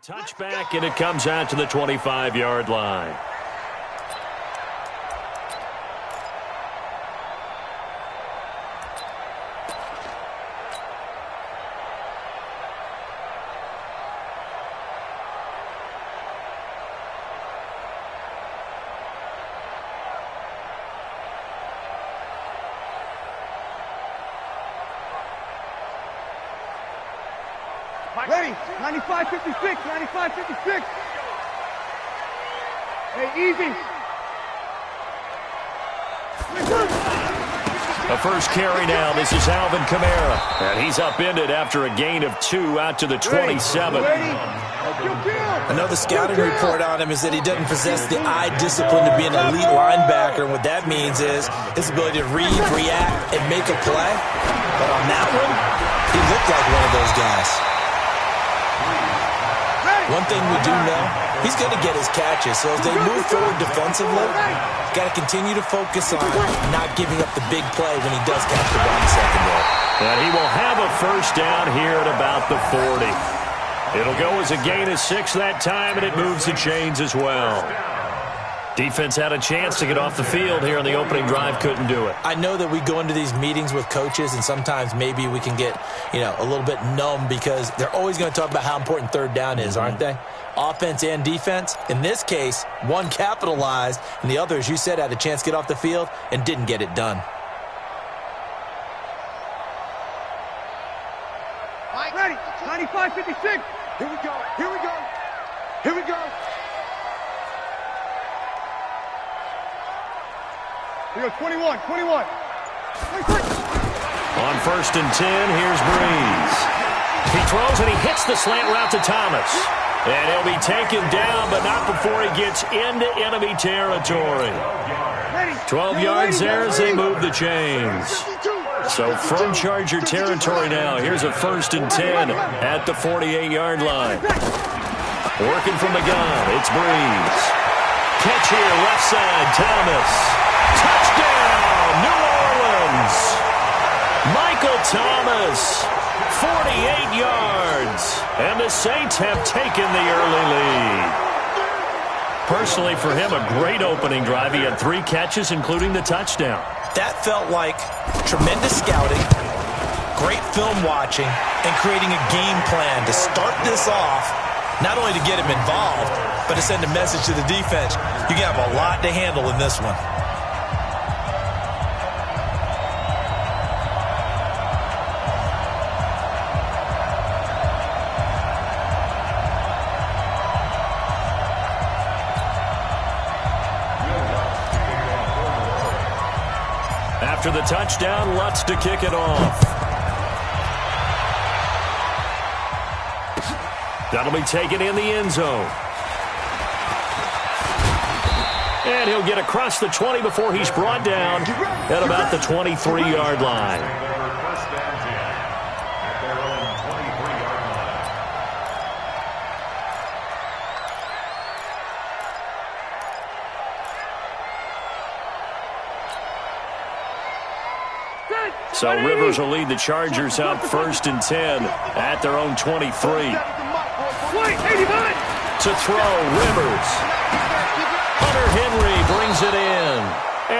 Touchback, and it comes out to the 25-yard line. Ready, 95-56, 95-56. Hey, easy. A first carry now. This is Alvin Kamara. And he's upended after a gain of 2 out to the 27. I know the scouting report on him is that he doesn't possess the eye discipline to be an elite linebacker. And what that means is his ability to read, react, and make a play. But on that one, he looked like one of those guys. One thing we do know, he's going to get his catches. So as they move forward defensively, got to continue to focus on not giving up the big play when he does catch the ball in the secondary. And he will have a first down here at about the 40. It'll go as a gain of 6 that time, and it moves the chains as well. Defense had a chance to get off the field here on the opening drive, couldn't do it. I know that we go into these meetings with coaches, and sometimes maybe we can get, a little bit numb because they're always going to talk about how important third down is, aren't they? Offense and defense. In this case, one capitalized, and the other, as you said, had a chance to get off the field and didn't get it done. Ready, 95-56. Here we go, here we go, here we go. Here we go, 21, 21. On first and 10, here's Breeze. He throws and he hits the slant route to Thomas. And he'll be taken down, but not before he gets into enemy territory. 12 yards there as they move the chains. So from Charger territory now, here's a first and 10 at the 48-yard line. Working from the gun, it's Breeze. Catch here, left side, Thomas. Touchdown, New Orleans. Michael Thomas, 48 yards. And the Saints have taken the early lead. Personally, for him, a great opening drive. He had 3 catches, including the touchdown. That felt like tremendous scouting, great film watching, and creating a game plan to start this off, not only to get him involved, but to send a message to the defense. You have a lot to handle in this one. After the touchdown, Lutz to kick it off. That'll be taken in the end zone. And he'll get across the 20 before he's brought down at about the 23-yard line. So Rivers will lead the Chargers up first and 10 at their own 23. To throw, Rivers. Hunter Henry brings it in.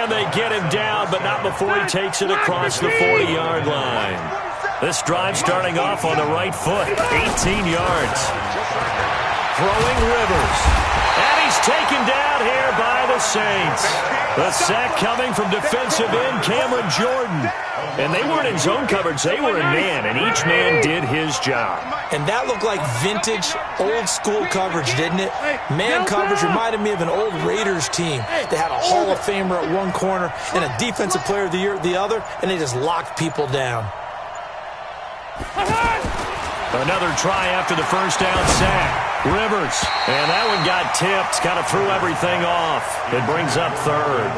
And they get him down, but not before he takes it across the 40-yard line. This drive starting off on the right foot, 18 yards. Throwing Rivers. And he's taken down here by the Saints. The sack coming from defensive end Cameron Jordan. And they weren't in zone coverage, they were in man, and each man did his job. And that looked like vintage, old-school coverage, didn't it? Man coverage reminded me of an old Raiders team. They had a Hall of Famer at one corner and a Defensive Player of the Year at the other, and they just locked people down. Another try after the first down sack. Rivers, and that one got tipped, kind of threw everything off. It brings up third.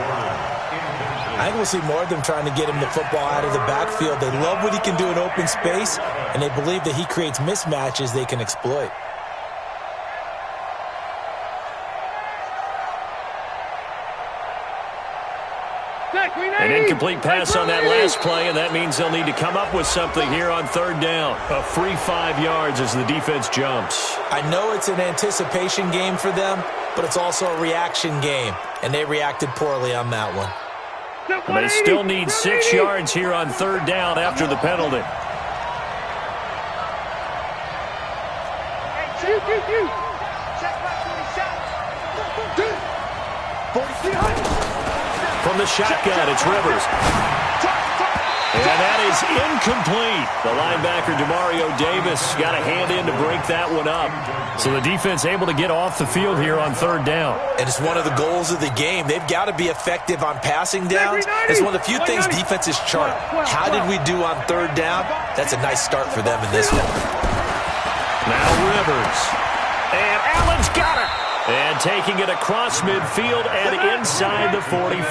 I think we'll see more of them trying to get him the football out of the backfield. They love what he can do in open space, and they believe that he creates mismatches they can exploit. Set, green An incomplete pass on that last play, and that means they'll need to come up with something here on third down. A free 5 yards as the defense jumps. I know it's an anticipation game for them, but it's also a reaction game, and they reacted poorly on that one. And they still need 6 yards here on third down after the penalty. From the shotgun, it's Rivers. And that is incomplete. The linebacker, Demario Davis, got a hand in to break that one up. So the defense able to get off the field here on third down. And it's one of the goals of the game. They've got to be effective on passing downs. It's one of the few things defenses chart. How did we do on third down? That's a nice start for them in this one. Now Rivers. And Allen's got it. And taking it across midfield and inside the 45.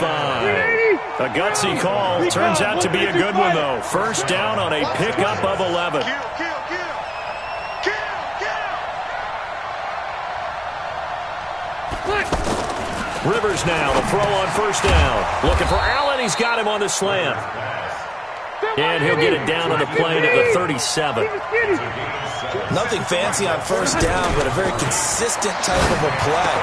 A gutsy call. Turns out to be a good one, though. First down on a pickup of 11. Rivers now to throw on first down. Looking for Allen. He's got him on the slant. And he'll get it down on the plane at the 37. Nothing fancy on first down, but a very consistent type of a play.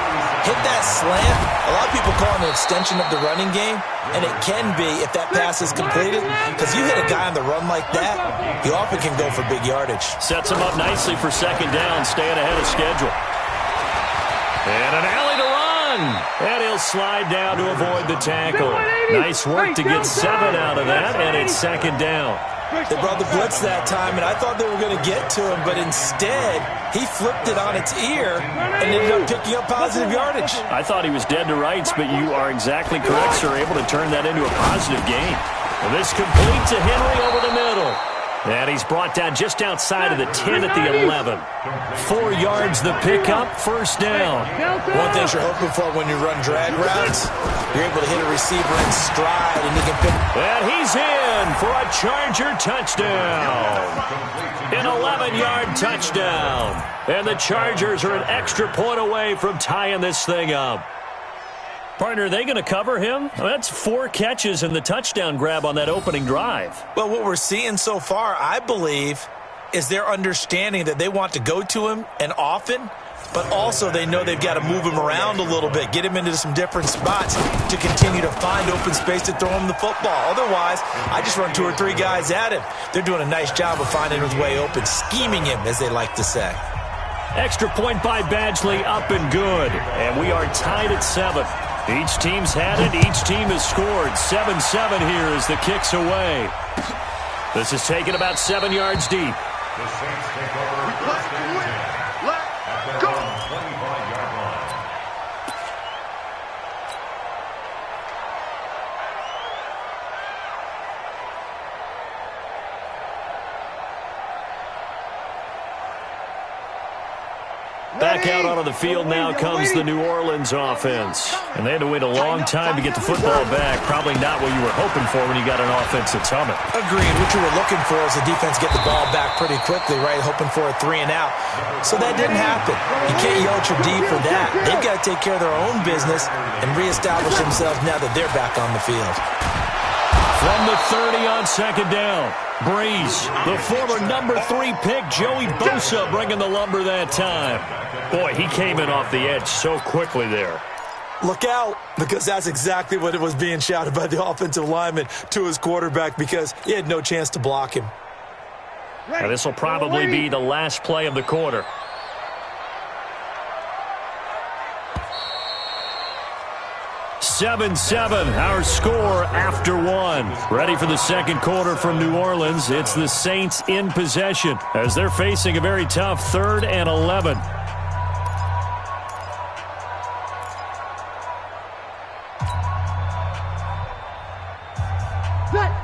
Hit that slant. A lot of people call it an extension of the running game, and it can be if that pass is completed, because you hit a guy on the run like that, he often can go for big yardage. Sets him up nicely for second down, staying ahead of schedule. And an alley to run. And he'll slide down to avoid the tackle. Nice work to get 7 out of that, and it's second down. They brought the blitz that time, and I thought they were going to get to him, but instead, he flipped it on its ear and ended up picking up positive yardage. I thought he was dead to rights, but you are exactly correct, sir. Able to turn that into a positive gain. Well, this complete to Henry over the middle. And he's brought down just outside of the 10 at the 11. 4 yards the pickup, first down. One thing you're hoping for when you run drag routes, you're able to hit a receiver in stride, and he can pick. And he's in for a Charger touchdown. An 11-yard touchdown. And the Chargers are an extra point away from tying this thing up. Partner, are they going to cover him? That's 4 catches and the touchdown grab on that opening drive. Well, what we're seeing so far, I believe, is their understanding that they want to go to him and often, but also they know they've got to move him around a little bit, get him into some different spots to continue to find open space to throw him the football. Otherwise, I just run 2 or 3 guys at him. They're doing a nice job of finding his way open, scheming him, as they like to say. Extra point by Badgley, up and good. And we are tied at 7. Each team's had it. Each team has scored. 7-7 here as the kick's away. This is taken about 7 yards deep. The Saints take over. Let's go. 25-yard line. Back out onto the field now comes the New Orleans offense. And they had to wait a long time to get the football back. Probably not what you were hoping for when you got an offense that's humming. Agreed. What you were looking for is the defense get the ball back pretty quickly, right? Hoping for a 3 and out. So that didn't happen. You can't yell at your D for that. They've got to take care of their own business and reestablish themselves now that they're back on the field. From the 30 on second down. Breeze, the former number 3 pick, Joey Bosa, bringing the lumber that time. Boy, he came in off the edge so quickly there. Look out, because that's exactly what it was being shouted by the offensive lineman to his quarterback, because he had no chance to block him. Now, this will probably be the last play of the quarter. (7-7), our score after 1. Ready for the second quarter from New Orleans. It's the Saints in possession as they're facing a very tough 3rd and 11.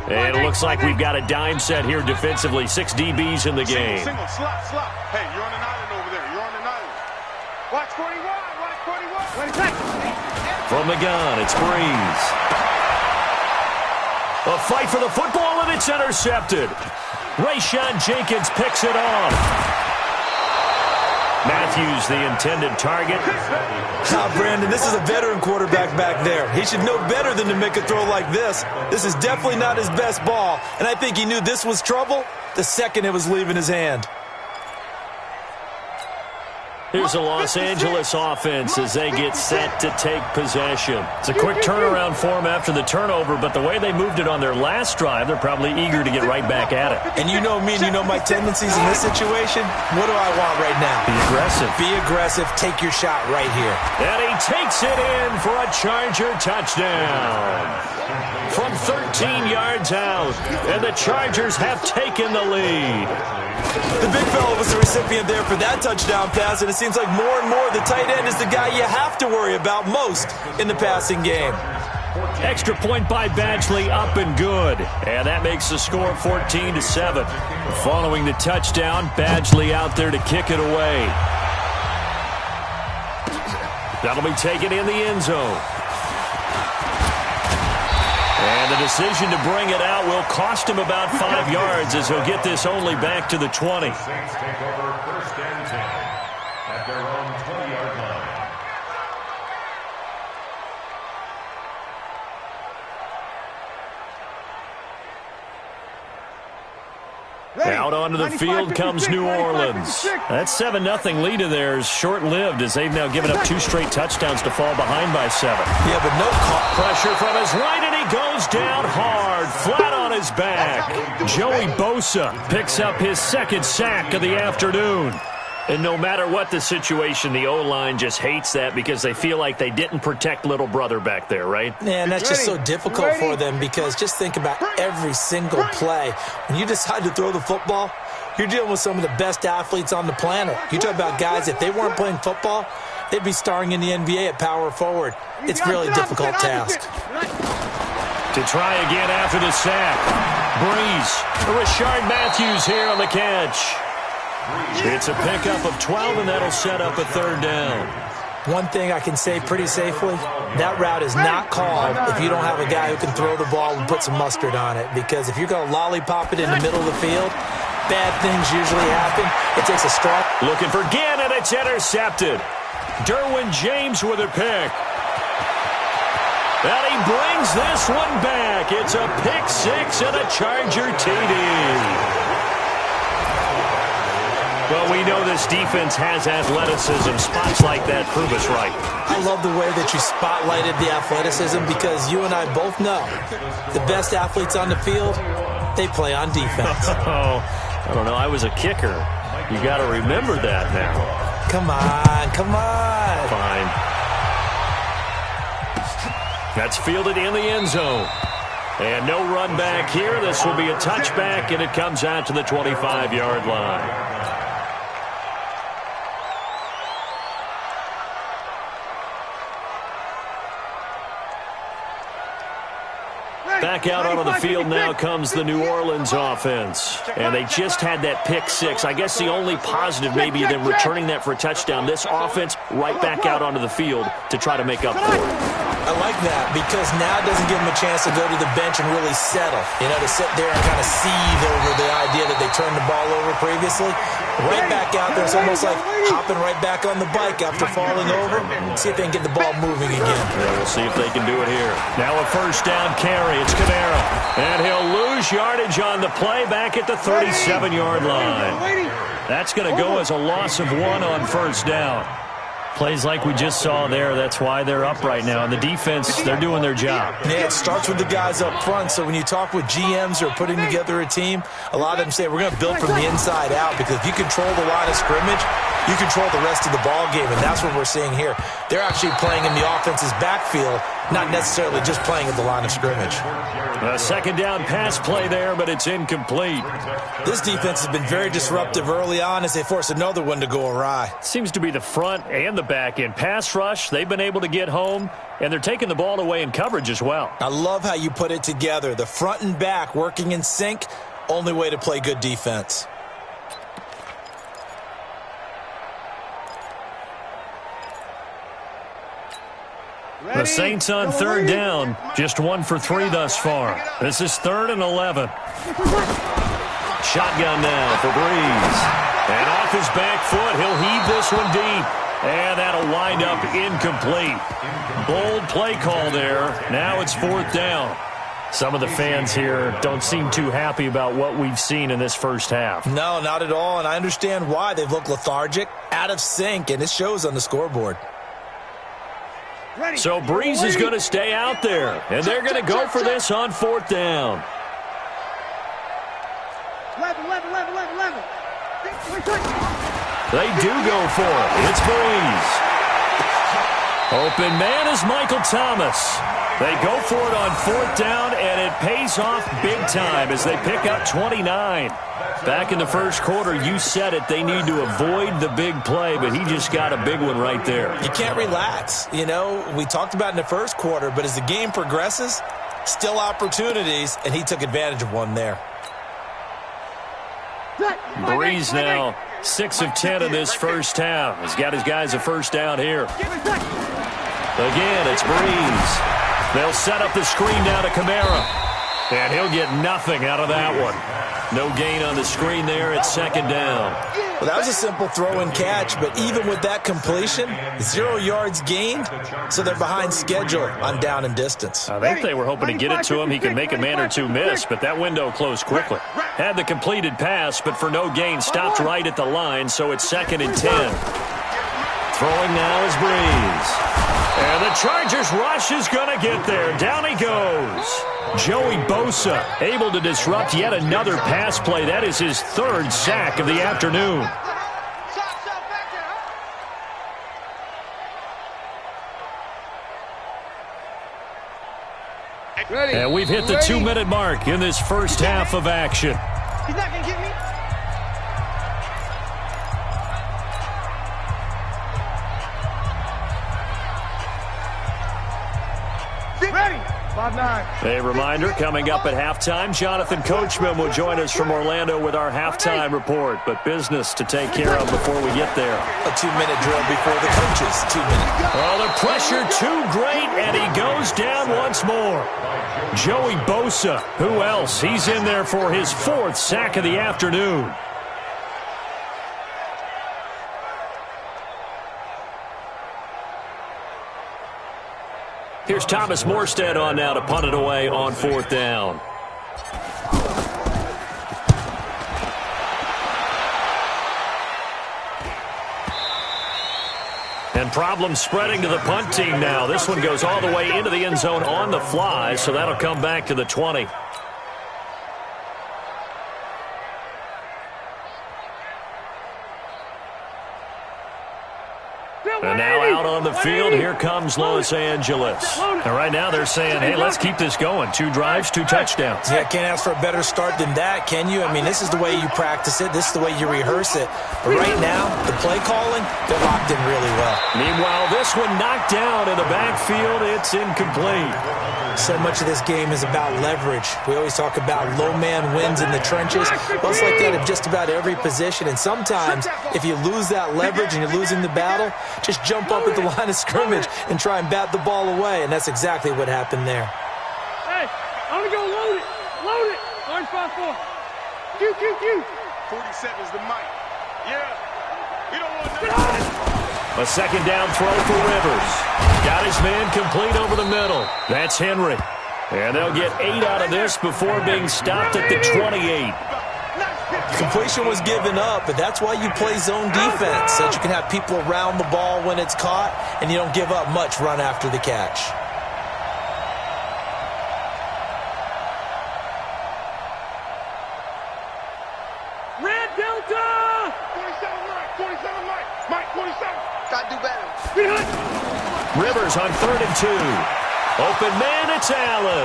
And it looks like we've got a dime set here defensively. 6 DBs in the game. Single, slot. Hey, you're on an island over there. You're on an island. Watch 41. Watch 41. From the gun, it's Breeze. A fight for the football, and it's intercepted. Rayshawn Jenkins picks it off. Matthews, the intended target. Brandon, this is a veteran quarterback back there. He should know better than to make a throw like this. This is definitely not his best ball, and I think he knew this was trouble the second it was leaving his hand. Here's the Los Angeles offense as they get set to take possession. It's a quick turnaround for them after the turnover, but the way they moved it on their last drive, they're probably eager to get right back at it. And you know me and you know my tendencies in this situation. What do I want right now? Be aggressive. Be aggressive. Take your shot right here. And he takes it in for a Charger touchdown. From 13 yards out, and the Chargers have taken the lead. The big fella was the recipient there for that touchdown pass, and it seems like more and more the tight end is the guy you have to worry about most in the passing game. Extra point by Badgley, up and good. And that makes the score 14-7. Following the touchdown, Badgley out there to kick it away. That'll be taken in the end zone. And the decision to bring it out will cost him about 5 yards as he'll get this only back to the 20. Saints take over first and 10 at their own 20-yard line. Out onto the field comes New Orleans. That 7-0 lead of theirs short-lived as they've now given up 2 straight touchdowns to fall behind by 7. Yeah, but no call. Pressure from his right, and he goes down hard, flat on his back. Joey Bosa picks up his second sack of the afternoon. And no matter what the situation, the O-line just hates that because they feel like they didn't protect little brother back there, right? Man, that's just so difficult for them because just think about every single play. When you decide to throw the football, you're dealing with some of the best athletes on the planet. You talk about guys, if they weren't playing football, they'd be starring in the NBA at power forward. It's a really difficult task. To try again after the sack. Breeze. Rashard Matthews here on the catch. It's a pickup of 12, and that'll set up a third down. One thing I can say pretty safely, that route is not called if you don't have a guy who can throw the ball and put some mustard on it. Because if you're going to lollipop it in the middle of the field, bad things usually happen. It takes a strong... Looking for Gann, and it's intercepted. Derwin James with a pick. And he brings this one back. It's a pick six and a Charger TD. Well, we know this defense has athleticism. Spots like that prove us right. I love the way that you spotlighted the athleticism because you and I both know the best athletes on the field, they play on defense. Oh, I don't know. I was a kicker. You got to remember that now. Come on, come on. Fine. That's fielded in the end zone. And no run back here. This will be a touchback, and it comes out to the 25-yard line. Back out onto the field now comes the New Orleans offense. And they just had that pick six. I guess the only positive maybe them returning that for a touchdown. This offense right back out onto the field to try to make up for it. I like that because now it doesn't give them a chance to go to the bench and really settle. You know, to sit there and kind of seethe over the idea that they turned the ball over previously. Right back out there. It's almost like hopping right back on the bike after falling over. See if they can get the ball moving again. Yeah, we'll see if they can do it here. Now a first down carry. It's Kamara. And he'll lose yardage on the play back at the 37-yard line. That's going to go as a loss of 1 on first down. Plays like we just saw there, that's why they're up right now. And the defense, they're doing their job. Yeah, it starts with the guys up front. So when you talk with GMs or putting together a team, a lot of them say we're going to build from the inside out because if you control the line of scrimmage, you control the rest of the ball game, and that's what we're seeing here. They're actually playing in the offense's backfield, not necessarily just playing at the line of scrimmage. A second down pass play there, but it's incomplete. This defense has been very disruptive early on as they force another one to go awry. Seems to be the front and the back end. Pass rush, they've been able to get home, and they're taking the ball away in coverage as well. I love how you put it together. The front and back working in sync, only way to play good defense. The Saints on third down, just 1 for 3 thus far. This is 3rd and 11. Shotgun now for Breeze. And off his back foot, he'll heave this one deep. And that'll wind up incomplete. Bold play call there. Now it's 4th down. Some of the fans here don't seem too happy about what we've seen in this first half. No, not at all, and I understand why. They've looked lethargic, out of sync, and it shows on the scoreboard. So Breeze is going to stay out there, and they're going to go for this on 4th down. 11. They do go for it. It's Breeze. Open man is Michael Thomas. They go for it on 4th down, and it pays off big time as they pick up 29. Back in the first quarter, you said it, they need to avoid the big play, but he just got a big one right there. You can't relax. You know, we talked about in the first quarter, but as the game progresses, still opportunities, and he took advantage of one there. Breeze now 6 of 10 in this first half. He's got his guys a first down here. Again, it's Breeze. They'll set up the screen down to Kamara. And he'll get nothing out of that one. No gain on the screen there. It's 2nd down. Well, that was a simple throw and catch, but even with that completion, 0 yards gained, so they're behind schedule on down and distance. I think they were hoping to get it to him. He could make a man or two miss, but that window closed quickly. Had the completed pass, but for no gain, stopped right at the line, so it's 2nd and 10. Throwing now is Breeze. And the Chargers rush is going to get there. Down he goes. Joey Bosa able to disrupt yet another pass play. That is his 3rd sack of the afternoon. And we've hit the 2-minute mark in this first half of action. He's not going to get me. Ready. 5-9. A reminder, coming up at halftime, Jonathan Coachman will join us from Orlando with our halftime report. But business to take care of before we get there. A 2-minute drill before the coaches. 2 minutes. Well, the pressure too great, and he goes down once more. Joey Bosa, who else? He's in there for his 4th sack of the afternoon. Here's Thomas Morstead on now to punt it away on 4th down. And problems spreading to the punt team now. This one goes all the way into the end zone on the fly, so that'll come back to the 20. And now out on the field, here comes Los Angeles. And right now they're saying, hey, let's keep this going. 2 drives, 2 touchdowns. Yeah, can't ask for a better start than that, can you? I mean, this is the way you practice it. This is the way you rehearse it. But right now, the play calling, they're locked in really well. Meanwhile, this one knocked down in the backfield. It's incomplete. So much of this game is about leverage. We always talk about low man wins in the trenches. Well, it's like that in just about every position. And sometimes, if you lose that leverage and you're losing the battle, just jump up at the line of scrimmage and try and bat the ball away. And that's exactly what happened there. Hey, I'm going to go load it. Load it. Orange 5-4. Q. 47's the mic. Yeah. You don't want nothing. A 2nd down throw for Rivers. Got his man complete over the middle. That's Henry. And they'll get 8 out of this before being stopped at the 28. Completion was given up, but that's why you play zone defense, so that you can have people around the ball when it's caught, and you don't give up much run after the catch. Red Delta! 47 Mike, 47. Got to do better. Rivers on 3rd and 2. Open man, it's Allen.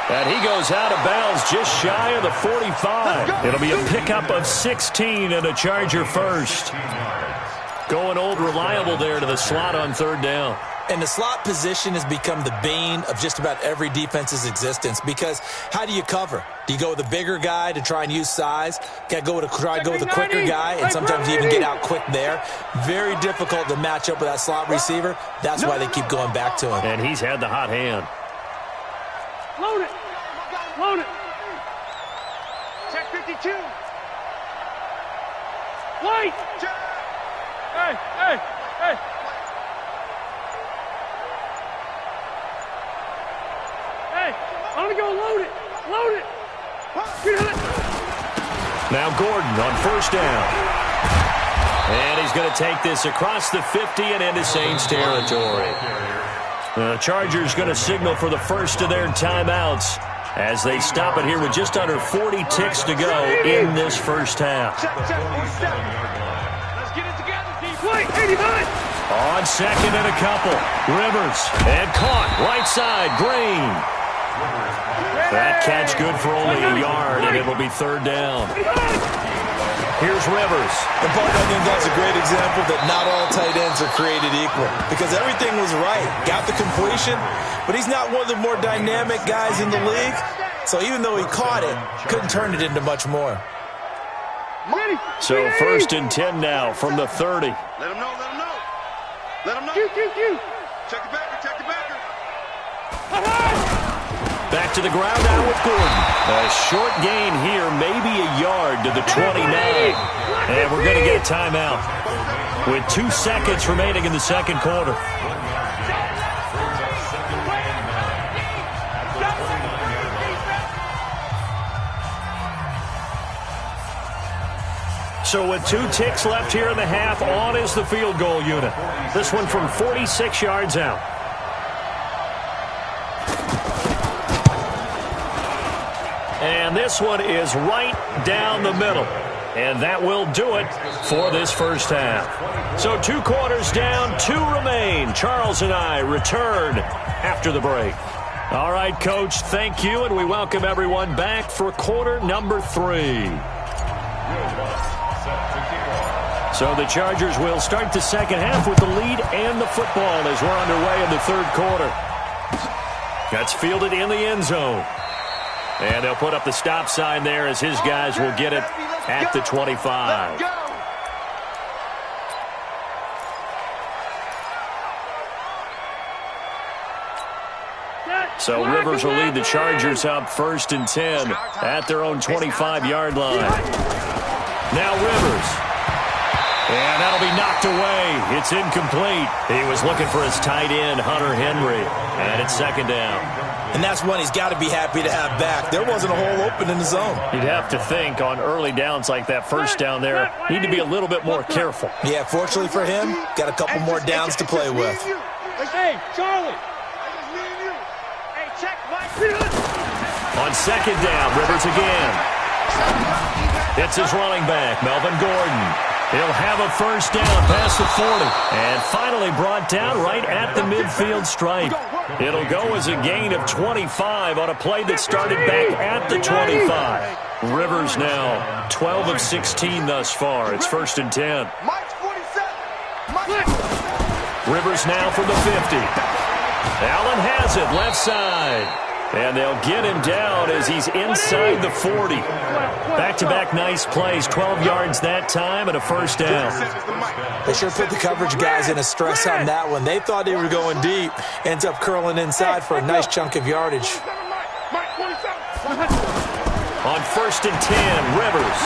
And he goes out of bounds just shy of the 45. It'll be a pickup of 16 and a Charger first. Going old reliable there to the slot on 3rd down. And the slot position has become the bane of just about every defense's existence, because how do you cover? Do you go with a bigger guy to try and use size? Got to try to go with a quicker guy, and sometimes you even get out quick there. Very difficult to match up with that slot receiver. That's why they keep going back to him. And he's had the hot hand. Load it. Load it. Check 52. Wait! Hey, hey, hey! Hey, I'm gonna go load it! Load it! Now Gordon on first down. And he's going to take this across the 50 and into Saints territory. The Chargers going to signal for the first of their timeouts as they stop it here with just under 40 ticks to go in this first half. Let's get it together, deep. Wait, 89! On second and a couple. Rivers. And caught. Right side. Green. That catch good for only a yard, and it'll be third down. Here's Rivers. And Park, I think that's a great example that not all tight ends are created equal because everything was right. Got the completion, but he's not one of the more dynamic guys in the league. So even though he caught it, couldn't turn it into much more. So first and 10 now from the 30. Let him know, let him know. Let him know. Check the backer, check the backer. Back to the ground now with Gordon. A short gain here, maybe a yard to the 29. And we're going to get a timeout with 2 seconds remaining in the second quarter. So with 2 ticks left here in the half, on is the field goal unit. This one from 46 yards out. And this one is right down the middle. And that will do it for this first half. So 2 quarters down, 2 remain. Charles and I return after the break. All right, Coach, thank you, and we welcome everyone back for quarter number 3. So the Chargers will start the second half with the lead and the football as we're underway in the third quarter. That's fielded in the end zone. And they'll put up the stop sign there as his guys will get it at the 25. So Rivers will lead the Chargers up first and 10 at their own 25-yard line. Now Rivers. And that'll be knocked away. It's incomplete. He was looking for his tight end, Hunter Henry. And it's second down. And that's one he's got to be happy to have back. There wasn't a hole open in the zone. You'd have to think on early downs like that first down there, need to be a little bit more careful. Yeah, fortunately for him, got a couple more downs to play with. Hey, Charlie. Hey, check Mike. On second down, Rivers again. It's his running back, Melvin Gordon. He'll have a first down past the 40. And finally brought down right at the midfield stripe. It'll go as a gain of 25 on a play that started back at the 25. Rivers now 12 of 16 thus far. It's first and 10. Rivers now from the 50. Allen has it left side. And they'll get him down as he's inside the 40. Back-to-back nice plays, 12 yards that time and a first down. They sure put the coverage guys in a stress on that one. They thought they were going deep. Ends up curling inside for a nice chunk of yardage. On first and 10, Rivers.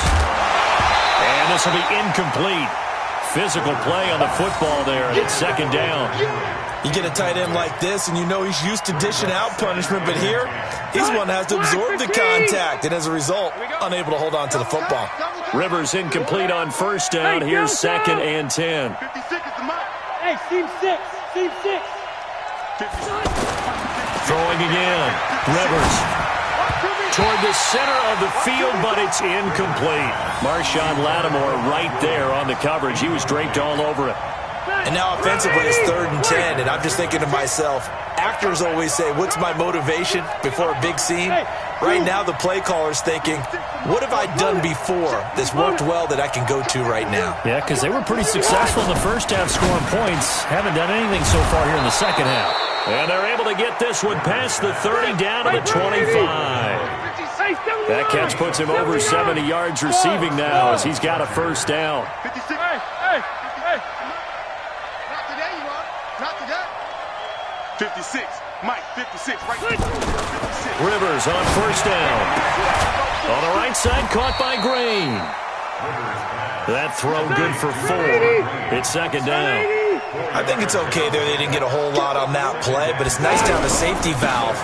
And this will be incomplete. Physical play on the football there, and it's second down. You get a tight end like this, and you know he's used to dishing out punishment, but here, he's one that has to absorb the contact, and as a result, unable to hold on to the football. Rivers incomplete on first down. Here's second and 10. Hey, seam 6. Seam 6. Throwing again. Rivers. Toward the center of the field, but it's incomplete. Marshawn Lattimore right there on the coverage. He was draped all over it. And now offensively it's third and 10, and I'm just thinking to myself, actors always say, what's my motivation before a big scene? Right now the play caller's thinking, what have I done before that's worked well that I can go to right now? Yeah, because they were pretty successful in the first half scoring points. Haven't done anything so far here in the second half. And they're able to get this one past the 30 down to the 25. That catch puts him over 70 yards receiving now as he's got a first down. 56, Mike, 56, right there. 56. Rivers on first down. On the right side, caught by Green. That throw good for 4. It's second down. I think it's okay there. They didn't get a whole lot on that play, but it's nice to have a safety valve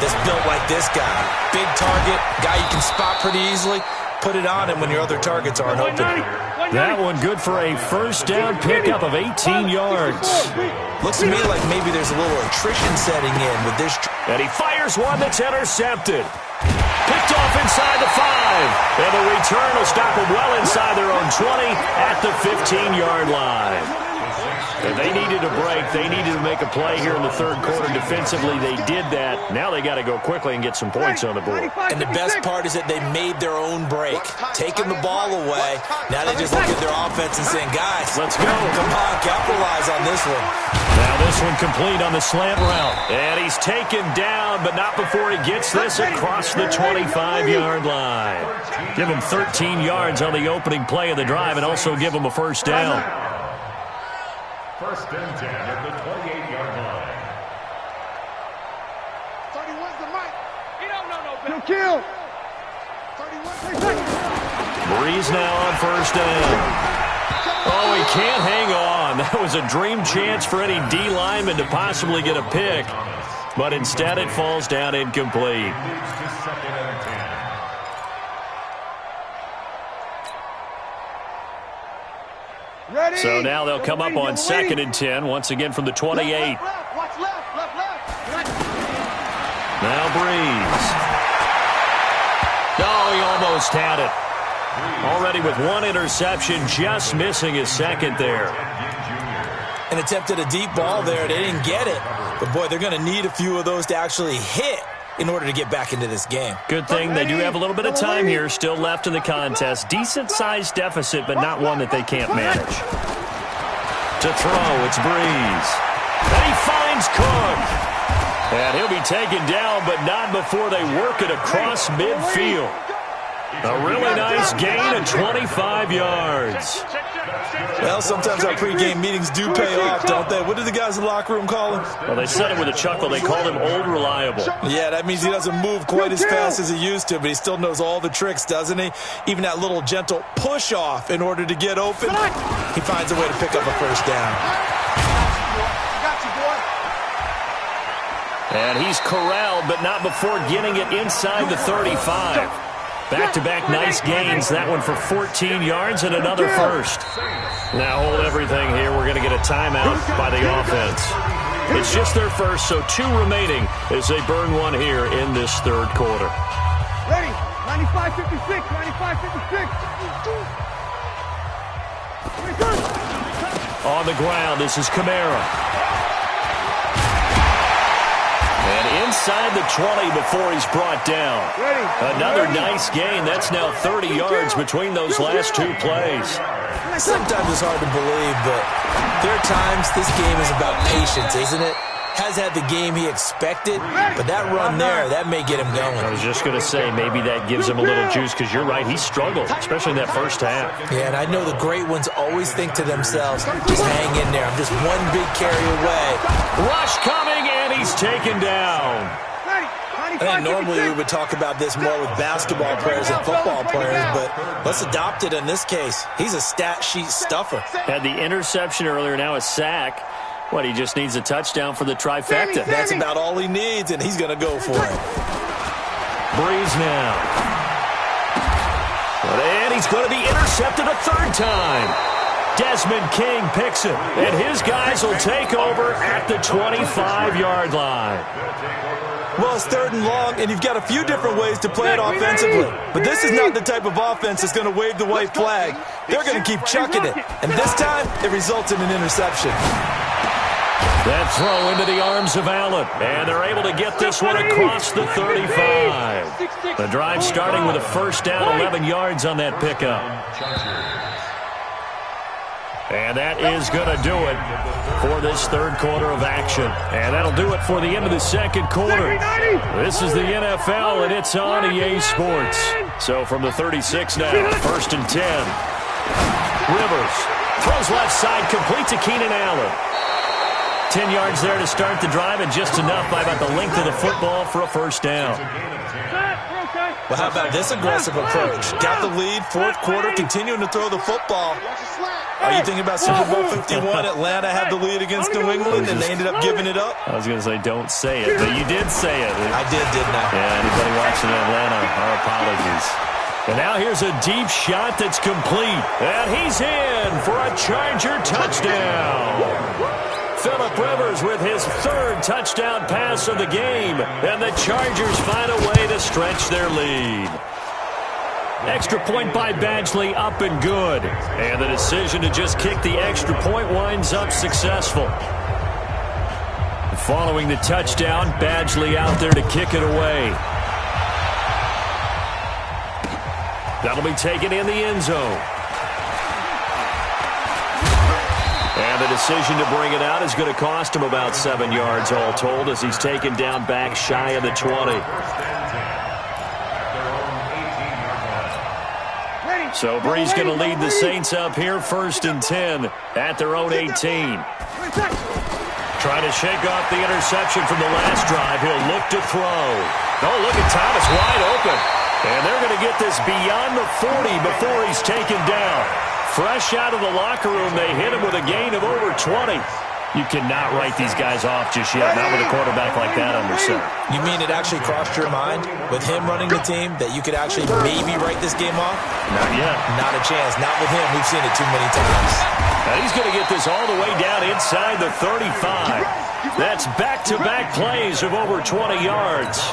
that's built like this guy. Big target, guy you can spot pretty easily. Put it on him when your other targets aren't open. That one good for a first down pickup of 18 yards. Looks to me like maybe there's a little attrition setting in with this. And he fires one that's intercepted. Picked off inside the 5. And the return will stop them well inside their own 20 at the 15-yard line. And they needed a break. They needed to make a play here in the third quarter defensively. They did that. Now they got to go quickly and get some points on the board. And the best part is that they made their own break, taking the ball away. Now they just look at their offense and saying, guys, let's go. Come on, capitalize on this one. Now this one complete on the slant route. And he's taken down, but not before he gets this across the 25-yard line. Give him 13 yards on the opening play of the drive and also give him a first down. First and 10 at the 28-yard line. 31's the mic. He don't know no better. Kill. 31. Breeze now on first down. Oh, he can't hang on. That was a dream chance for any D lineman to possibly get a pick. But instead it falls down incomplete. Second and 10. Ready. So now they'll come up on second and 10, once again from the 28. Watch left. Now Breeze. Oh, he almost had it. Already with one interception, just missing his second there. And attempted a deep ball there. They didn't get it. But, boy, they're going to need a few of those to actually hit in order to get back into this game. Good thing they do have a little bit of time here still left in the contest. Decent-sized deficit, but not one that they can't manage. To throw, it's Breeze. And he finds Cook. And he'll be taken down, but not before they work it across midfield. A really nice gain of 25 yards. Well, sometimes our pregame meetings do pay off, don't they? What did the guys in the locker room call him? Well, they said it with a chuckle. They called him Old Reliable. Yeah, that means he doesn't move quite as fast as he used to, but he still knows all the tricks, doesn't he? Even that little gentle push-off in order to get open. He finds a way to pick up a first down. And he's corralled, but not before getting it inside the 35. Back-to-back nice gains. That one for 14 yards and another first. Now hold everything here. We're going to get a timeout by the offense. It's just their first, so 2 remaining as they burn one here in this third quarter. Ready. 95-56. 95-56. On the ground, this is Kamara. And inside the 20 before he's brought down. Another nice gain. That's now 30 yards between those last 2 plays. Sometimes it's hard to believe, but there are times this game is about patience, isn't it? Has had the game he expected, but that run there, that may get him going. I was just going to say, maybe that gives him a little juice, because you're right, he struggled, especially in that first half. Yeah, and I know the great ones always think to themselves, just hang in there. I'm just one big carry away. Rush coming, and he's taken down. I think normally we would talk about this more with basketball players and football players, but let's adopt it in this case. He's a stat sheet stuffer. Had the interception earlier, now a sack. What, he just needs a touchdown for the trifecta. That's about all he needs, and he's going to go for it. Breeze now. And he's going to be intercepted a third time. Desmond King picks it, and his guys will take over at the 25-yard line. Well, it's 3rd and long, and you've got a few different ways to play it offensively. But this is not the type of offense that's going to wave the white flag. They're going to keep chucking it. And this time, it results in an interception. That throw into the arms of Allen. And they're able to get this one across the 35. The drive starting with a first down, 11 yards on that pickup. And that is going to do it for this third quarter of action. And that'll do it for the end of the second quarter. This is the NFL, and it's on EA Sports. So from the 36 now, 1st and 10. Rivers throws left side, complete to Keenan Allen. 10 yards there to start the drive, and just enough by about the length of the football for a first down. Well, how about this aggressive approach? Got the lead, fourth quarter, continuing to throw the football. Are you thinking about Super Bowl 51? Atlanta had the lead against New England, and they ended up giving it up? I was going to say don't say it, but you did say it. I did, didn't I? Yeah, anybody watching Atlanta, our apologies. And now here's a deep shot that's complete. And he's in for a Charger touchdown. Phillip Rivers with his third touchdown pass of the game. And the Chargers find a way to stretch their lead. Extra point by Badgley, up and good. And the decision to just kick the extra point winds up successful. Following the touchdown, Badgley out there to kick it away. That'll be taken in the end zone. And the decision to bring it out is going to cost him about 7 yards all told as he's taken down back shy of the 20. So Bree's going to lead the Saints up here 1st and 10 at their own 18. Trying to shake off the interception from the last drive. He'll look to throw. Oh, look at Thomas wide open. And they're going to get this beyond the 40 before he's taken down. Fresh out of the locker room, they hit him with a gain of over 20. You cannot write these guys off just yet, not with a quarterback like that under center. You mean it actually crossed your mind with him running the team that you could actually maybe write this game off? Not yet. Not a chance. Not with him. We've seen it too many times. Now he's going to get this all the way down inside the 35. That's back-to-back plays of over 20 yards.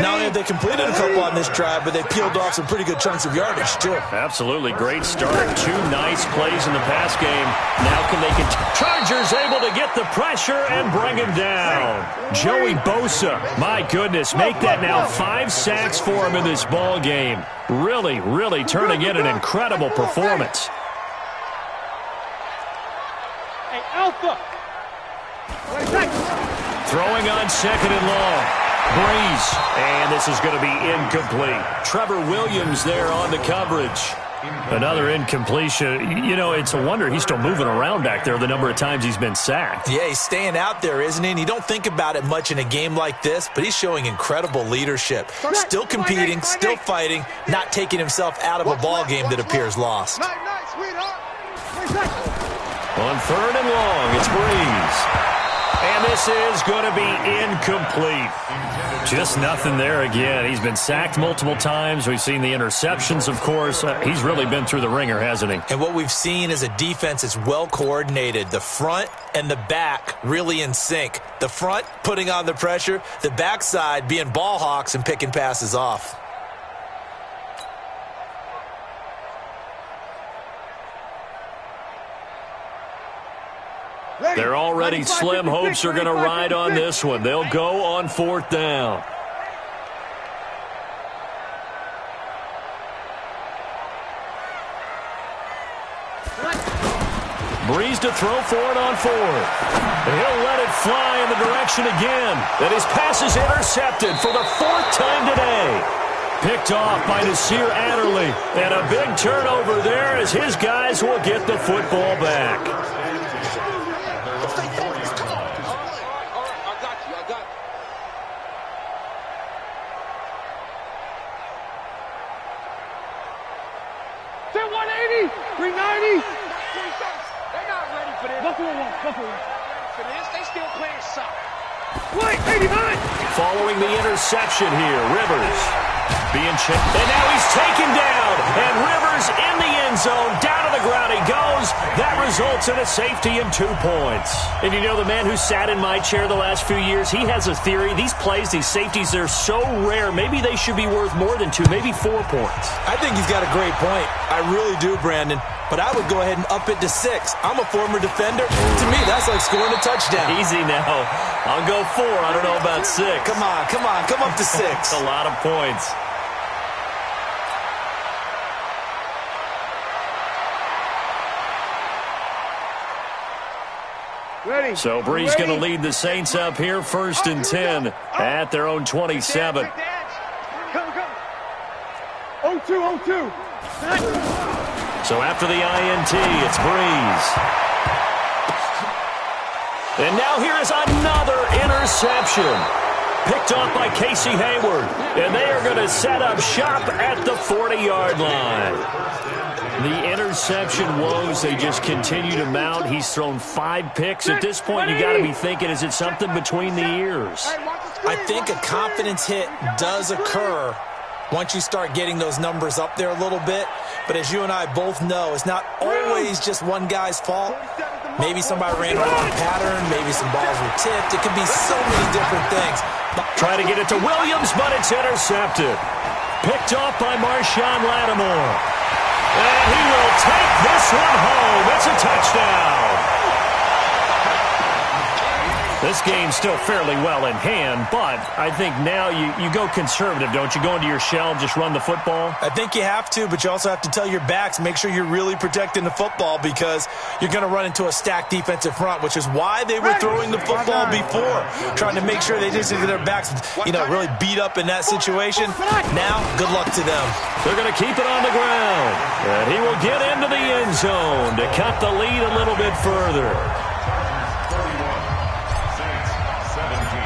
Not only have they completed a couple on this drive, but they peeled off some pretty good chunks of yardage, too. Absolutely. Great start. 2 nice plays in the pass game. Now can they continue? Chargers able to get the pressure and bring him down. Joey Bosa, my goodness, make that now 5 sacks for him in this ball game. Really, really turning in an incredible performance. Hey, Alpha. Throwing on 2nd and long. Breeze, and this is going to be incomplete. Trevor Williams there on the coverage. Another incompletion. You know, it's a wonder he's still moving around back there the number of times he's been sacked. Yeah, he's staying out there, isn't he? And you don't think about it much in a game like this, but he's showing incredible leadership. Still competing, still fighting, not taking himself out of a ball game that appears lost. On 3rd and long, it's Breeze. And this is going to be incomplete. Just nothing there again. He's been sacked multiple times. We've seen the interceptions, of course. He's really been through the ringer, hasn't he? And what we've seen is a defense that's well coordinated. The front and the back really in sync. The front putting on the pressure. The backside being ball hawks and picking passes off. They're already slim hopes are going to ride on this one. They'll go on 4th down. Breeze to throw for it on 4th. He'll let it fly in the direction again. And his pass is intercepted for the 4th time today. Picked off by Nasir Adderley. And a big turnover there as his guys will get the football back. Following the interception here, Rivers being checked, and now he's taken down, and Rivers in the end zone, down to the ground he goes. That results in a safety and 2 points. And you know, the man who sat in my chair the last few years, he has a theory. These plays, these safeties, they're so rare. Maybe they should be worth more than 2, maybe 4 points. I think he's got a great point. I really do, Brandon. But I would go ahead and up it to 6. I'm a former defender. To me, that's like scoring a touchdown. Easy now. I'll go 4. I don't know about 6. Come on. Come up to 6. That's a lot of points. Ready. So Bree's going to lead the Saints up here 1st and 10 at their own 27. Come. 0-2. So after the INT, it's Breeze. And now here is another interception. Picked off by Casey Hayward. And they are going to set up shop at the 40-yard line. The interception woes, they just continue to mount. He's thrown 5 picks. At this point, you got to be thinking, is it something between the ears? I think a confidence hit does occur once you start getting those numbers up there a little bit. But as you and I both know, it's not always just one guy's fault. Maybe somebody ran a wrong pattern. Maybe some balls were tipped. It could be so many different things. Trying to get it to Williams, but it's intercepted. Picked off by Marshawn Lattimore. And he will take this one home. It's a touchdown. This game's still fairly well in hand, but I think now you go conservative, don't you? Go into your shell, just run the football? I think you have to, but you also have to tell your backs, make sure you're really protecting the football because you're going to run into a stacked defensive front, which is why they were throwing the football before, trying to make sure they didn't get their backs, really beat up in that situation. Now, good luck to them. They're going to keep it on the ground, and he will get into the end zone to cut the lead a little bit further.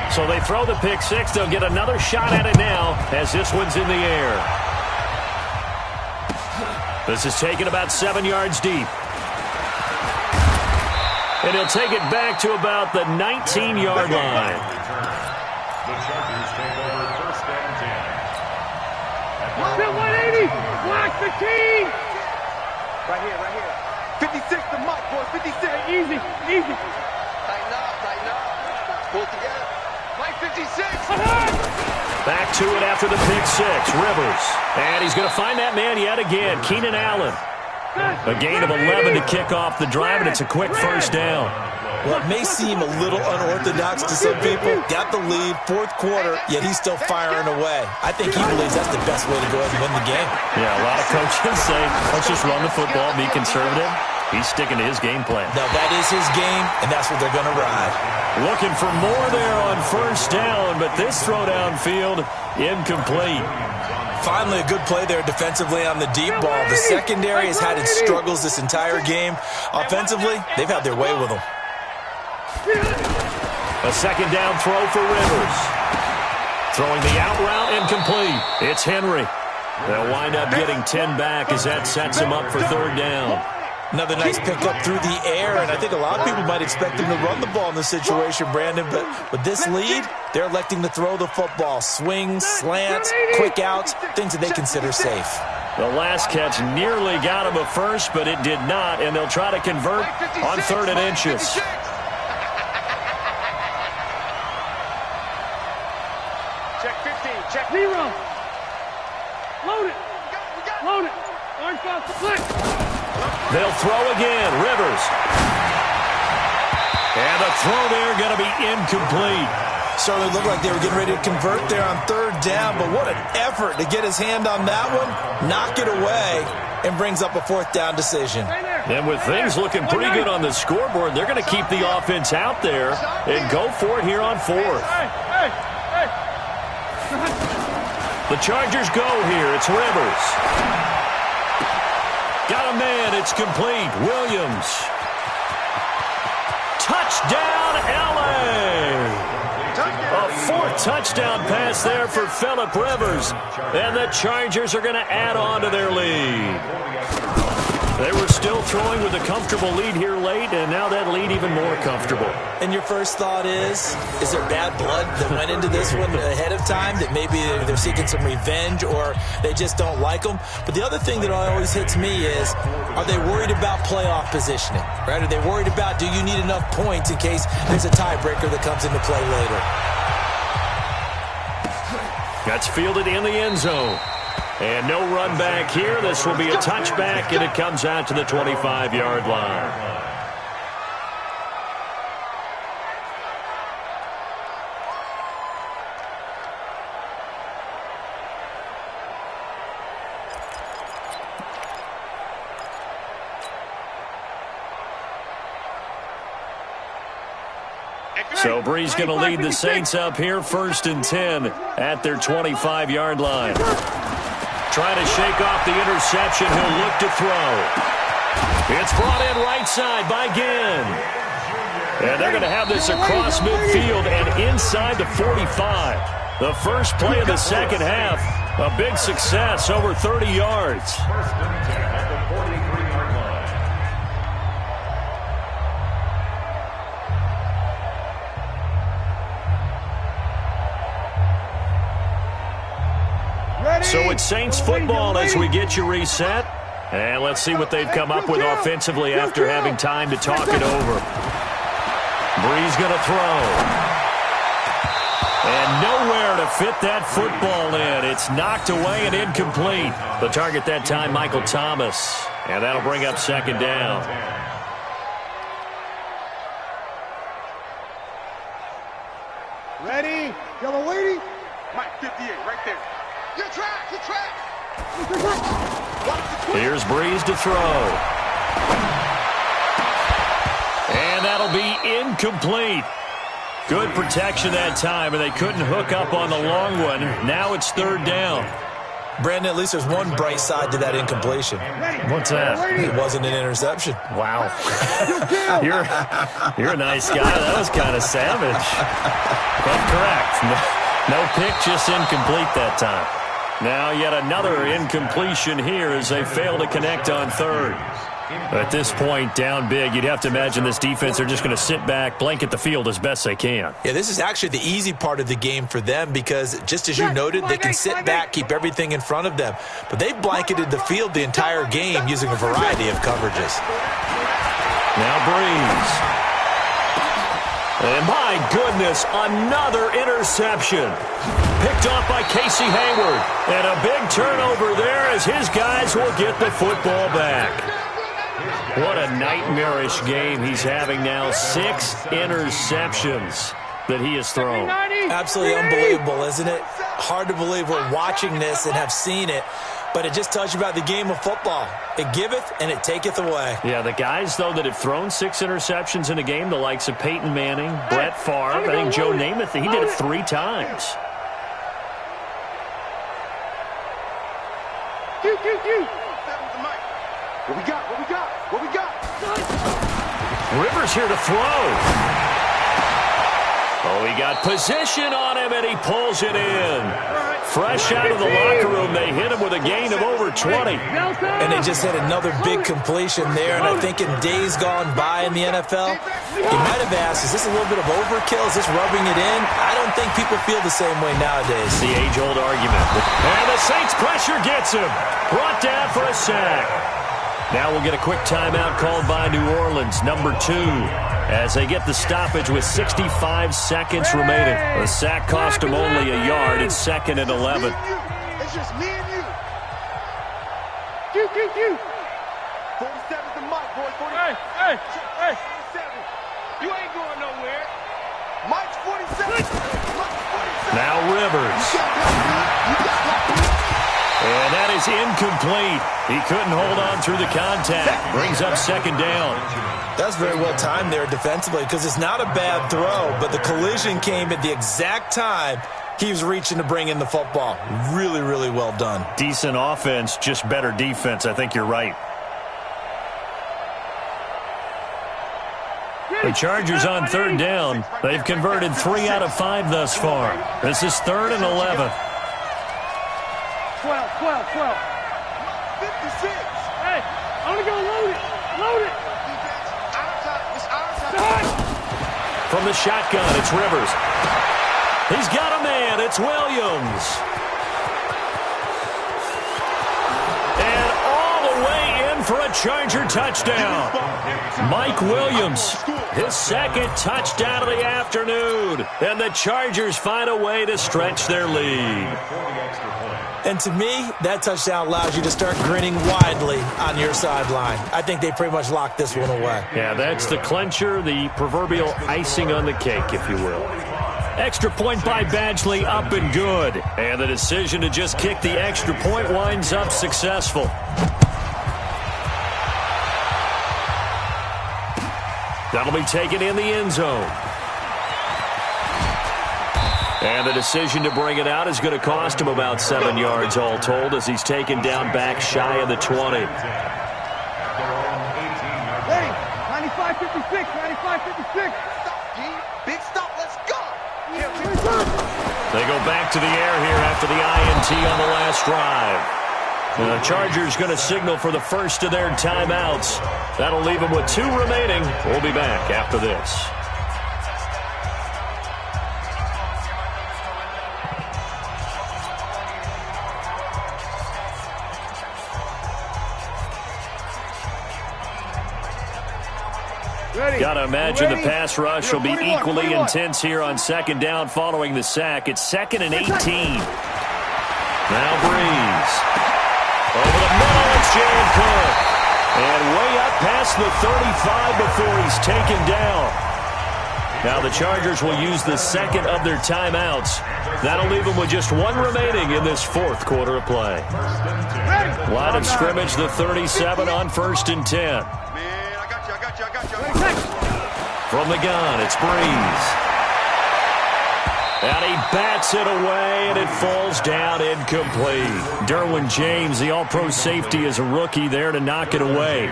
So they throw the pick six. They'll get another shot at it now as this one's in the air. This is taken about 7 yards deep. And he'll take it back to about the 19-yard line. The Chargers take over first and 10. Still 180. Block 15. Right here. 56 to Mike, boy. 56. Easy. Tighten up. Pull together. Mike 56. Back to it after the pick six. Rivers. And he's going to find that man yet again. Keenan Allen. A gain of 11 to kick off the drive, and it's a quick first down. Well, it may seem a little unorthodox to some people. Got the lead, fourth quarter, yet he's still firing away. I think he believes that's the best way to go ahead and win the game. Yeah, a lot of coaches say, let's just run the football, be conservative. He's sticking to his game plan. No, that is his game, and that's what they're going to ride. Looking for more there on first down, but this throw downfield, incomplete. Finally, a good play there defensively on the deep ball. The secondary has had its struggles this entire game. Offensively, they've had their way with them. A second down throw for Rivers. Throwing the out route incomplete. It's Henry. They'll wind up getting 10 back as that sets him up for third down. Another nice pickup through the air, and I think a lot of people might expect them to run the ball in this situation, Brandon, but with this lead, they're electing to throw the football. Swings, slants, quick outs, things that they consider safe. The last catch nearly got him a first, but it did not, and they'll try to convert on 3rd and inches. Check 15. Check 0. Load it. Orange ball split. They'll throw again. Rivers. And the throw there going to be incomplete. Certainly looked like they were getting ready to convert there on 3rd down, but what an effort to get his hand on that one, knock it away, and brings up a 4th down decision. And with things looking pretty good on the scoreboard, they're going to keep the offense out there and go for it here on 4th. The Chargers go here. It's Rivers. Got a man. It's complete. Williams. Touchdown, L.A. A 4th touchdown pass there for Phillip Rivers. And the Chargers are going to add on to their lead. They were still throwing with a comfortable lead here late, and now that lead even more comfortable. And your first thought is there bad blood that went into this one ahead of time, that maybe they're seeking some revenge or they just don't like them? But the other thing that always hits me is, are they worried about playoff positioning? Right? Are they worried about, do you need enough points in case there's a tiebreaker that comes into play later? That's fielded in the end zone. And no run back here. This will be a touchback, and it comes out to the 25-yard line. So Bree's going to lead the Saints up here 1st and 10 at their 25-yard line. Trying to shake off the interception. He'll look to throw. It's brought in right side by Ginn. And they're going to have this across midfield and inside the 45. The first play of the second half, a big success, over 30 yards. First and 10 at the 43-yard line. Ready? So it's Saints football as we get you reset. And let's see what they've come up with offensively after having time to talk it over. Breeze going to throw. And nowhere to fit that football in. It's knocked away and incomplete. The target that time, Michael Thomas. And that'll bring up second down. Ready? Y'all waiting? Mike, 58, right there. Your track, your track. Here's Breeze to throw. And that'll be incomplete. Good protection that time, and they couldn't hook up on the long one. Now it's third down. Brandon, at least there's one bright side to that incompletion. What's that? It wasn't an interception. Wow. You're a nice guy. That was kind of savage. But correct. No pick, just incomplete that time. Now yet another incompletion here as they fail to connect on third. At this point, down big, you'd have to imagine this defense, they're just going to sit back, blanket the field as best they can. Yeah, this is actually the easy part of the game for them because, just as you noted, they can sit back, keep everything in front of them. But they've blanketed the field the entire game using a variety of coverages. Now Breeze. And my goodness, another interception. Picked off by Casey Hayward. And a big turnover there as his guys will get the football back. What a nightmarish game he's having now. 6 interceptions that he has thrown. Absolutely unbelievable, isn't it? Hard to believe we're watching this and have seen it. But it just tells you about the game of football. It giveth and it taketh away. Yeah, the guys, though, that have thrown 6 interceptions in a game, the likes of Peyton Manning, Brett Favre, I think Joe Namath, he did it 3 times. What we got? What we got? What we got? Rivers here to throw. Oh, he got position on him, and he pulls it in. Fresh out of the locker room, they hit him with a gain of over 20. And they just had another big completion there. And I think in days gone by in the NFL, you might have asked, is this a little bit of overkill? Is this rubbing it in? I don't think people feel the same way nowadays. The age-old argument. And the Saints pressure gets him. Brought down for a sack. Now we'll get a quick timeout called by New Orleans, number 2, as they get the stoppage with 65 seconds remaining. The sack cost them only a yard. It's 2nd and 11. It's just me and you. 47's the mic, boys. 47. You ain't going nowhere. Mike's 47. Now Rivers. And that is incomplete. He couldn't hold on through the contact. Brings up 2nd down. That's very well timed there defensively because it's not a bad throw, but the collision came at the exact time he was reaching to bring in the football. Really, really well done. Decent offense, just better defense. I think you're right. The Chargers on 3rd down. They've converted 3 out of 5 thus far. This is 3rd and 11. 12. 56. Hey, I'm going to go load it. Load it. From the shotgun, it's Rivers. He's got a man. It's Williams. And all the way in for a Charger touchdown. Mike Williams, his 2nd touchdown of the afternoon. And the Chargers find a way to stretch their lead. And to me, that touchdown allows you to start grinning widely on your sideline. I think they pretty much locked this one away. Yeah, that's the clincher, the proverbial icing on the cake, if you will. Extra point by Badgley, up and good. And the decision to just kick the extra point winds up successful. That'll be taken in the end zone. And the decision to bring it out is going to cost him about 7 yards all told as he's taken down back shy of the 20. Ready? 95-56. 95, 56. Stop, G. Big stop. Let's go. They go back to the air here after the INT on the last drive. The Chargers going to signal for the first of their timeouts. That'll leave them with 2 remaining. We'll be back after this. Got to imagine the pass rush will be equally intense here on second down following the sack. It's 2nd and 18. Now Breeze. Over the middle, it's Jared Cook. And way up past the 35 before he's taken down. Now the Chargers will use the second of their timeouts. That'll leave them with just 1 remaining in this 4th quarter of play. Line of scrimmage, the 37 on 1st and 10. From the gun, it's Breeze. And he bats it away, and it falls down incomplete. Derwin James, the all-pro safety, is a rookie there to knock it away.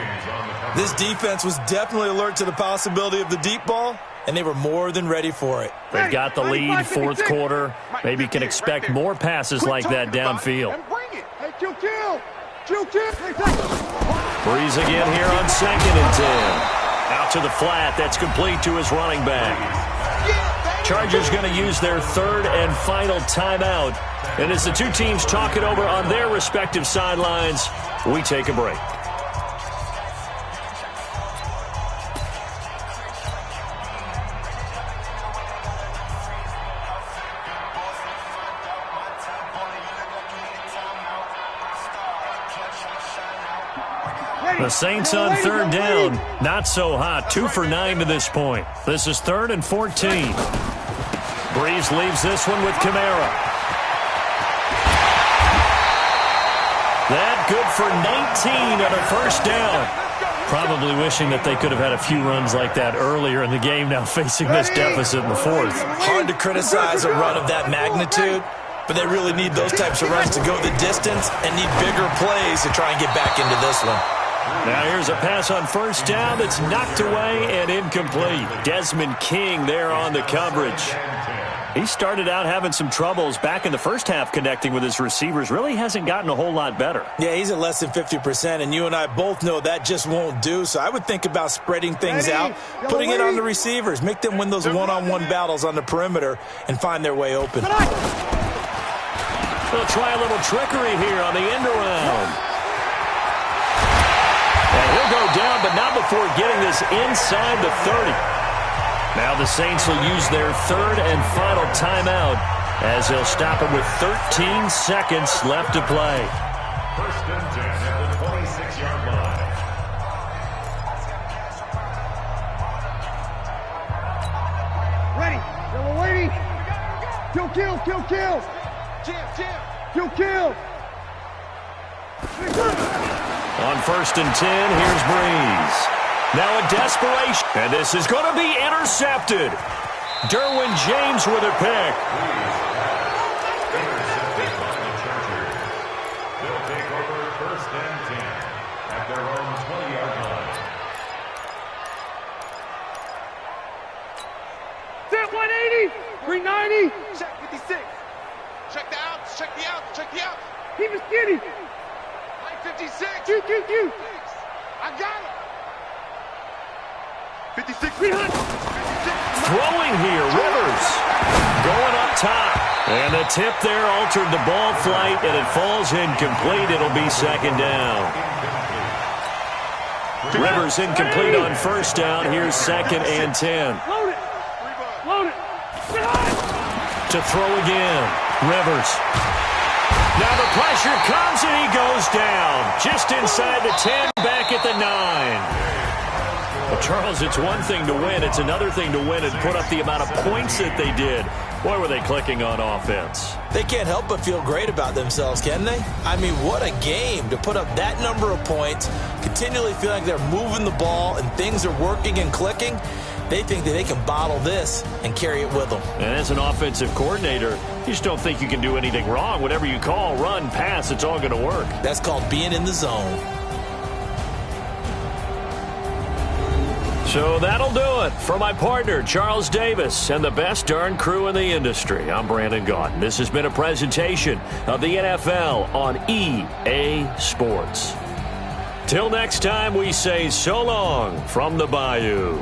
This defense was definitely alert to the possibility of the deep ball, and they were more than ready for it. They've got the lead, 4th quarter. Maybe can expect more passes like that downfield. Breeze again here on 2nd and 10. Out to the flat. That's complete to his running back. Chargers going to use their 3rd and final timeout. And as the 2 teams talk it over on their respective sidelines, we take a break. The Saints on 3rd down. Not so hot. 2 for 9 to this point. This is 3rd and 14. Breeze leaves this one with Kamara. That good for 19 on a 1st down. Probably wishing that they could have had a few runs like that earlier in the game, now facing this deficit in the 4th. Hard to criticize a run of that magnitude, but they really need those types of runs to go the distance and need bigger plays to try and get back into this one. Now here's a pass on 1st down that's knocked away and incomplete. Desmond King there on the coverage. He started out having some troubles back in the first half connecting with his receivers. Really hasn't gotten a whole lot better. Yeah, he's at less than 50%, and you and I both know that just won't do. So I would think about spreading things out, putting it on the receivers, make them win those one-on-one battles on the perimeter and find their way open. They'll try a little trickery here on the end around. And he'll go down, but not before getting this inside the 30. Now the Saints will use their 3rd and final timeout as they'll stop it with 13 seconds left to play. 1st and 10 at the 26-yard line. Ready. Double waiting. Kill, kill, kill, kill. Kill, kill. On 1st and 10, here's Breeze. Now a desperation. And this is going to be intercepted. Derwin James with a pick. Intercepted by the Chargers. They'll take over 1st and 10 at their own 20-yard line. Set 180. 390. Check 56. Check the outs. Check the outs. Check the outs. Keep it skinny. 56. Q. I got it. 56. 300. Throwing here, Rivers. Going up top. And the tip there altered the ball flight, and it falls incomplete. It'll be 2nd down. Rivers incomplete on 1st down. Here's 2nd and 10. Load it. Load it. To throw again. Rivers. Now the pressure comes, and he goes down. Just inside the 10, back at the 9. Well, Charles, it's one thing to win. It's another thing to win and put up the amount of points that they did. Boy, were they clicking on offense. They can't help but feel great about themselves, can they? I mean, what a game to put up that number of points, continually feel like they're moving the ball and things are working and clicking. They think that they can bottle this and carry it with them. And as an offensive coordinator, you just don't think you can do anything wrong. Whatever you call, run, pass, it's all going to work. That's called being in the zone. So that'll do it. For my partner, Charles Davis, and the best darn crew in the industry, I'm Brandon Gaudin. This has been a presentation of the NFL on EA Sports. Till next time, we say so long from the Bayou.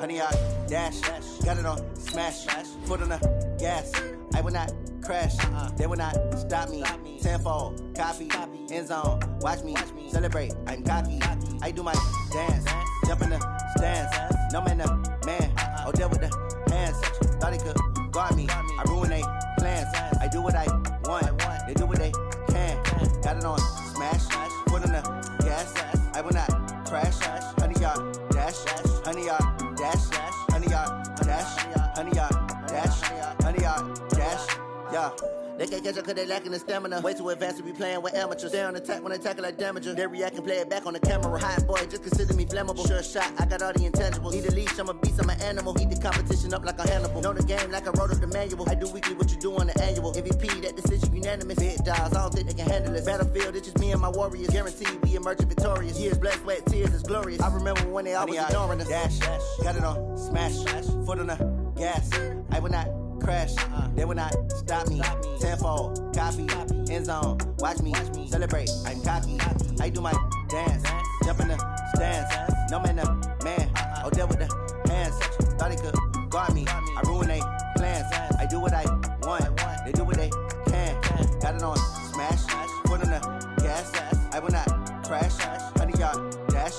Honey, I dash, got it on smash, foot on the gas. I will not crash, they will not stop me. Tenfold, copy, end zone, watch me celebrate. I'm cocky, I do my dance, jump in the stands. No man, man, oh deal with the hands. Thought he could guard me, I ruin they plans. I do what I want, they do what they can. Got it on smash, foot on the gas. I will not crash, honey, y'all dash, honey, y'all dash, honey, y'all dash, honey, y'all dash, honey, y'all dash, yeah. They can't catch up cause they lacking the stamina. Way too advanced to be playing with amateurs. Stay on attack when they tackle like damager. They react and play it back on the camera. Hot boy, just consider me flammable. Sure shot, I got all the intangibles. Need a leash, I'm a beast, I'm an animal. Heat the competition up like a Hannibal. Know the game like I wrote up the manual. I do weekly what you do on the annual. MVP, that decision unanimous. Big dogs, I don't think they can handle it. Battlefield, it's just me and my warriors. Guaranteed we emerge victorious. Years, blood, sweat, tears, it's glorious. I remember when they always ignoring us. Dash, got it on smash, foot on the gas. I will not crash, they will not stop me. Tenfold, copy, end zone, watch me celebrate. I'm cocky, I do my dance, jump in the stands. No man, man, oh deal with the hands. Thought he could guard me, I ruin they plans. I do what I want, they do what they can. Got it on smash, foot on the gas. I will not crash, honey, y'all dash,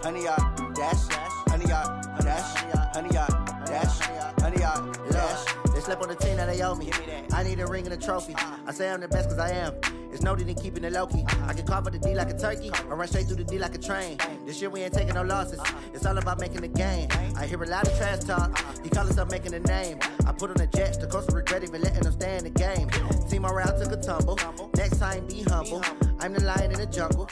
honey, y'all dash, honey, y'all dash, honey, y'all dash, honey, y'all dash. They slept on the team that they owe me. I need a ring and a trophy. I say I'm the best cause I am. It's no need in keeping it low-key. I can carve up the D like a turkey or run straight through the D like a train. This year we ain't taking no losses. It's all about making the game. I hear a lot of trash talk. He call himself making a name. I put on the Jets. The coach will regret even letting them stay in the game. Team morale took a tumble. Next time be humble. I'm the lion in the jungle.